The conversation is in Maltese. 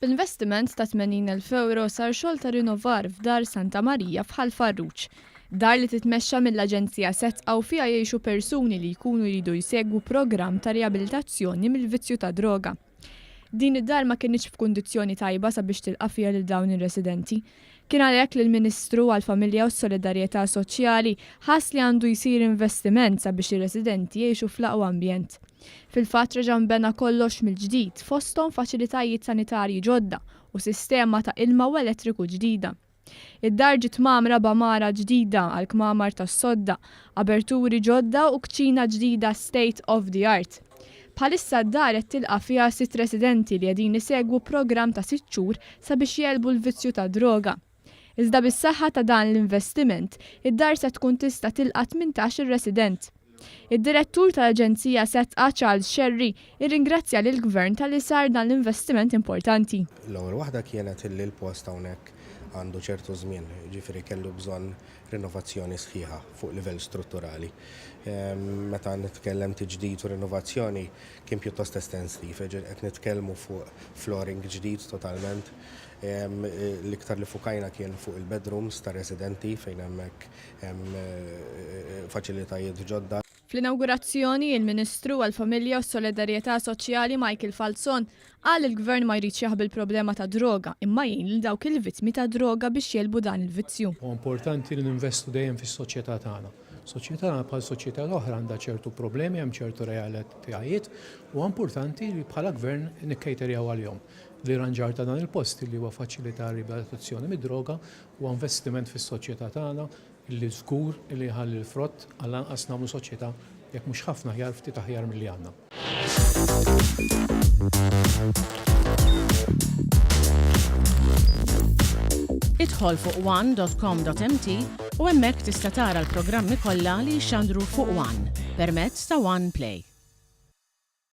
B'investiment ta' 80,000 euro sar xogħol ta' rinnovar f'dar Santa Marija f'Ħal Farruċ. Dar li titmexxa mill-Aġenzija Setqa u fiha jgħixu persuni li jkunu jridu jsegwu programm ta' riabilitazzjoni mill-vizzju ta' droga. Din id-dar ma kienx f'kundizzjoni tajba sabiex tilqa' fiha lil dawn ir-residenti. Kien għalhekk li l-Ministru għall-Familja u s-Solidarjetà Soċjali ħass li għandu jsir investiment sabiex ir-residenti jgħixu fl-aqwa ambjent. Fil-fatt reġa' nbena kollox mill-ġdid fosthom faċilitajiet sanitarji ġodda u sistema ta' ilma u elettriku ġdida. Id-dar ġiet magħmra b'amara ġdida għal kmamar tas-sodda, aperturi ġodda u kċina ġdida state of the art. Bħalissa d-dar qed tilqa' fiha 6 residenti li qegħdin isegwu programm ta' 6 xhur sabiex jelbu l-vizzju ta' droga. Iżda bis-saħħa ta' dan l-investiment, id-dar se tkun tista' tilqa' 18 resident. Id-direttur tal-Aġenzija Setqa Charles Sherry irringrazzja lill-Gvern tal-li sar dan l-investiment importanti. L-ewwel waħda kienet li l-post hawnhekk għandu ċertu żmien, ġifieri kellu bżonn rinnovazzjoni sħiħa fuq livell strutturali. Meta nitkellem tiġdid u rinnovazzjoni kien pjuttost estensiv, qed nitkellmu fuq flooring ġdid totalment. L-iktar li fukajna kien fuq il-bedrooms ta' residenti fejn hemmhekk hemm faċilitajiet ġodda. Fl-inaugurazzjoni, il-Ministru għall-Familja u s-Solidarjetà Soċjali Michael Falzon qal il-Gvern ma jridx jaħbi l-problema ta' droga imma jgħin lil dawk il-vittmi ta' droga biex jelbu dan il-vizzju. Importanti li ninvestu dejjem fis-soċjetà tagħna. Soċjetà bħal soċjetà l-oħra għandha ċertu problemi, hemm ċertu realitajiet u importanti li bħala Gvern nikkejterjaw għalihom. L-irranġar ta' dan il-post li huwa faċilità riabilitazzjoni mid-droga u investiment fis-soċjetà tagħna li żgur li ħalli l-frott għal anqas nagħmlu soċjetà jekk mhux ħafna aħjar ftit aħjar milli għandna. Idħol fuq one.com.mt u hemmhekk tista' tara l-programmi kollha li jxandru fuq One permezz ta' One Play.